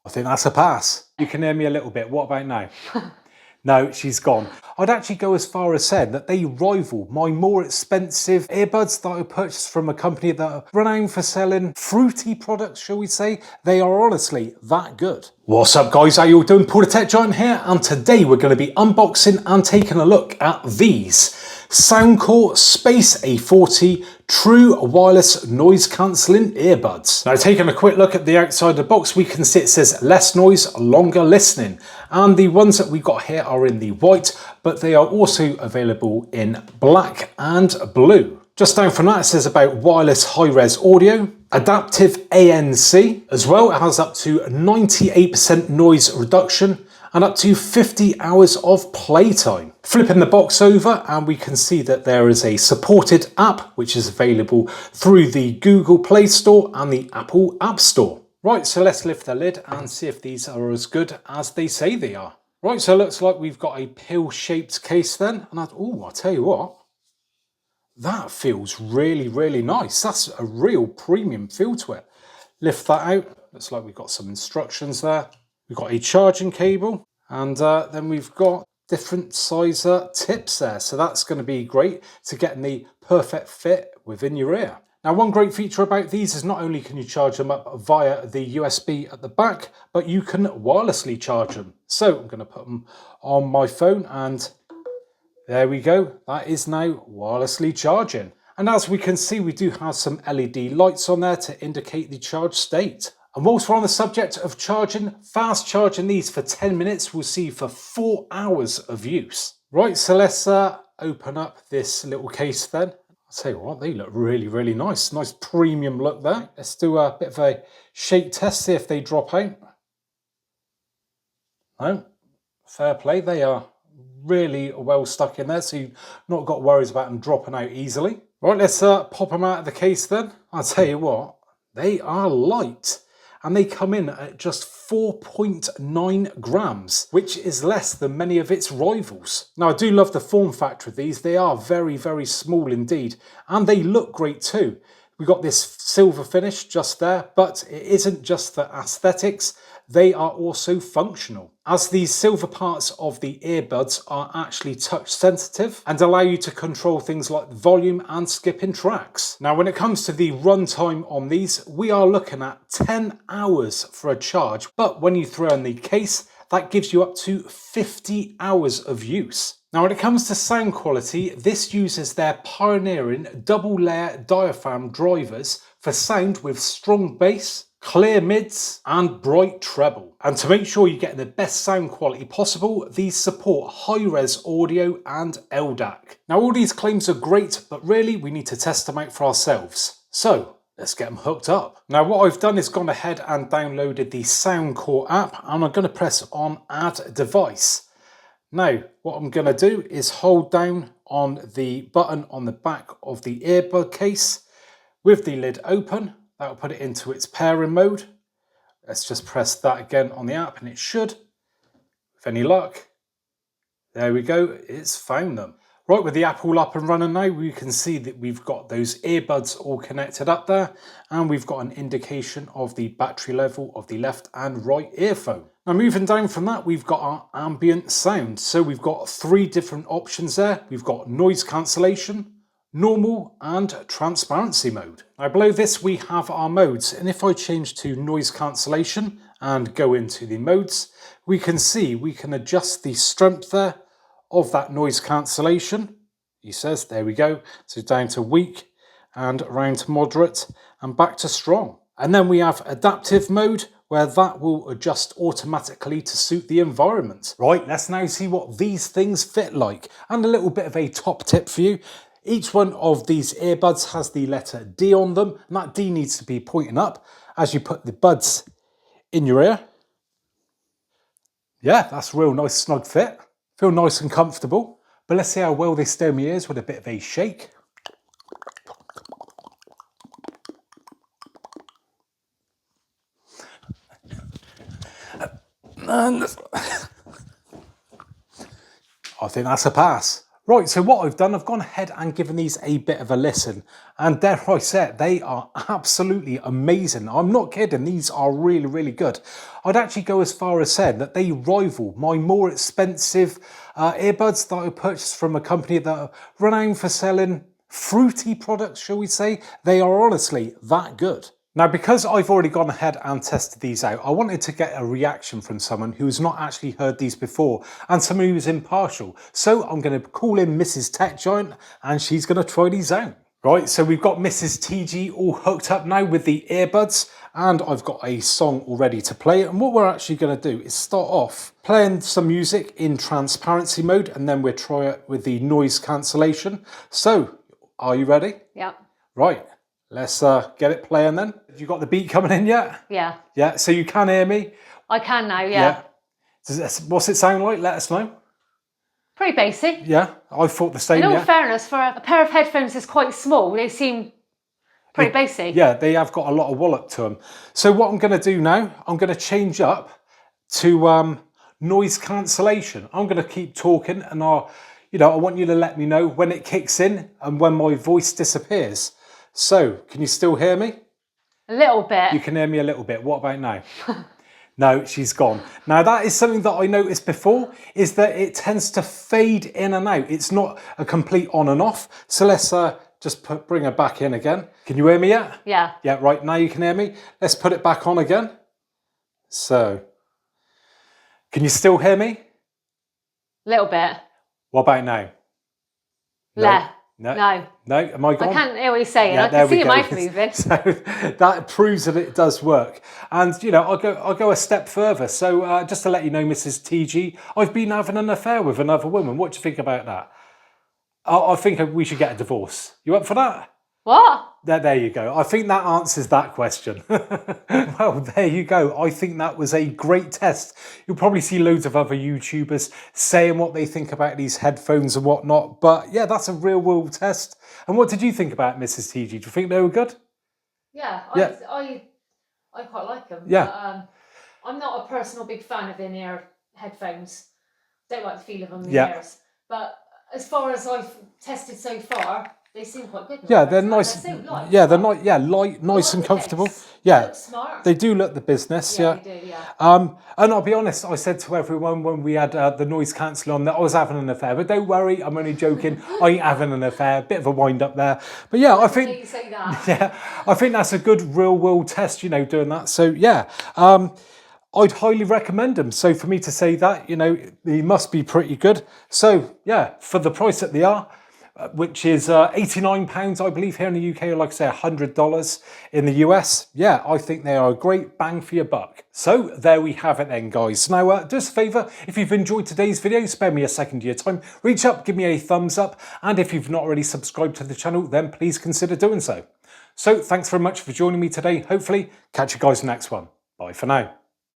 I think that's a pass. You can hear me a little bit. What about now? No, she's gone. I'd actually go as far as saying that they rival my more expensive earbuds that I purchased from a company that are renowned for selling fruity products, shall we say. They are honestly that good. What's up guys, how you all doing? Paul the Tech Giant here, and today we're going to be unboxing and taking a look at these Soundcore Space A40 True Wireless Noise Cancelling Earbuds. Now taking a quick look at the outside of the box, we can see it says less noise, longer listening. And the ones that we got here are in the white, but they are also available in black and blue. Just down from that, it says about wireless high-res audio, adaptive ANC, as well. It has up to 98% noise reduction and up to 50 hours of playtime. Flipping the box over, and we can see that there is a supported app which is available through the Google Play Store and the Apple App Store. Right, so let's lift the lid and see if these are as good as they say they are. Right, so it looks like we've got a pill-shaped case then, and I'll tell you what, that feels really, really nice. That's a real premium feel to it. Lift that out. Looks like we've got some instructions there. We've got a charging cable, and then we've got different size tips there. So that's going to be great to get the perfect fit within your ear. Now, one great feature about these is not only can you charge them up via the USB at the back, but you can wirelessly charge them. So I'm going to put them on my phone, and there we go. That is now wirelessly charging. And as we can see, we do have some LED lights on there to indicate the charge state. And whilst we're on the subject of charging, fast charging these for 10 minutes will see for 4 hours of use. Right, so let's open up this little case then. I'll tell you what, they look really, really nice. Nice premium look there. Let's do a bit of a shake test, see if they drop out. No, fair play. They are really well stuck in there, so you've not got worries about them dropping out easily. Right, let's pop them out of the case then. I'll tell you what, they are light, and they come in at just 4.9 grams, which is less than many of its rivals. Now, I do love the form factor of these. They are very, very small indeed, and they look great too. We've got this silver finish just there, but it isn't just for aesthetics. They are also functional, as these silver parts of the earbuds are actually touch sensitive and allow you to control things like volume and skipping tracks. Now, when it comes to the runtime on these, we are looking at 10 hours for a charge, but when you throw in the case, that gives you up to 50 hours of use. Now, when it comes to sound quality, this uses their pioneering double layer diaphragm drivers for sound with strong bass, clear mids and bright treble. And to make sure you get the best sound quality possible, these support high-res audio and LDAC. Now, all these claims are great, but really we need to test them out for ourselves. So let's get them hooked up. Now, what I've done is gone ahead and downloaded the Soundcore app, and I'm going to press on Add Device. Now, what I'm going to do is hold down on the button on the back of the earbud case with the lid open. That will put it into its pairing mode. Let's just press that again on the app, and it should, with any luck. There we go, it's found them. Right, with the app all up and running now, we can see that we've got those earbuds all connected up there, and we've got an indication of the battery level of the left and right earphone. Now, moving down from that, we've got our ambient sound. So we've got 3 different options there. We've got noise cancellation, normal and transparency mode. Now, below this we have our modes, and if I change to noise cancellation and go into the modes, we can see we can adjust the strength there of that noise cancellation. He says, there we go, so down to weak and around to moderate and back to strong. And then we have adaptive mode, where that will adjust automatically to suit the environment. Right, let's now see what these things fit like. And a little bit of a top tip for you. Each one of these earbuds has the letter D on them, and that D needs to be pointing up as you put the buds in your ear. Yeah, that's a real nice snug fit. Feel nice and comfortable. But let's see how well they stay in my ears with a bit of a shake. And I think that's a pass. Right, so what I've done, I've gone ahead and given these a bit of a listen. And dare I say it, they are absolutely amazing. I'm not kidding, these are really, really good. I'd actually go as far as saying that they rival my more expensive earbuds that I purchased from a company that are renowned for selling fruity products, shall we say. They are honestly that good. Now, because I've already gone ahead and tested these out, I wanted to get a reaction from someone who's not actually heard these before and someone who's impartial. So I'm going to call in Mrs. Tech Giant and she's going to try these out. Right, so we've got Mrs. TG all hooked up now with the earbuds and I've got a song all ready to play. And what we're actually going to do is start off playing some music in transparency mode and then we'll try it with the noise cancellation. So, are you ready? Yeah. Right. Let's get it playing then. You got the beat coming in yet? Yeah. Yeah, so you can hear me? I can now, yeah. What's it sound like? Let us know. Pretty basic. Yeah, I thought the same. In all fairness, for a pair of headphones that's quite small, they seem pretty basic. Yeah, they have got a lot of wallop to them. So what I'm going to do now, I'm going to change up to noise cancellation. I'm going to keep talking and I want you to let me know when it kicks in and when my voice disappears. So, can you still hear me? A little bit. You can hear me a little bit. What about now? No, she's gone. Now, that is something that I noticed before, is that it tends to fade in and out. It's not a complete on and off. So let's just bring her back in again. Can you hear me yet? Yeah. Yeah, right, now you can hear me. Let's put it back on again. So, can you still hear me? A little bit. What about now? No. No. No. Am I gone? I can't hear what you're saying. Yeah, I can see your mouth moving. So that proves that it does work. And, I'll go a step further. So just to let you know, Mrs. TG, I've been having an affair with another woman. What do you think about that? I think we should get a divorce. You up for that? What? There you go. I think that answers that question. Well, there you go. I think that was a great test. You'll probably see loads of other YouTubers saying what they think about these headphones and whatnot. But yeah, that's a real world test. And what did you think about Mrs. TG? Do you think they were good? Yeah, I quite like them. Yeah. But, I'm not a personal big fan of in-ear headphones. Don't like the feel of them in the ears. But as far as I've tested so far, they seem quite good. Yeah, they're nice. They're so light. Yeah, they're not. Yeah, light, nice and comfortable. Yeah, look smart. They do look the business. Yeah, they do. Yeah. And I'll be honest. I said to everyone when we had the noise cancelling on that I was having an affair, but don't worry, I'm only joking. I ain't having an affair. Bit of a wind up there, but yeah, I think. You say that. Yeah, I think that's a good real world test. Doing that. So yeah. I'd highly recommend them. So for me to say that, they must be pretty good. So yeah, for the price that they are, which is £89, I believe, here in the UK, or like I say, $100 in the US. Yeah, I think they are a great bang for your buck. So there we have it then, guys. Now, do us a favour, if you've enjoyed today's video, spare me a second of your time, reach up, give me a thumbs up, and if you've not already subscribed to the channel, then please consider doing so. So thanks very much for joining me today. Hopefully, catch you guys in the next one. Bye for now.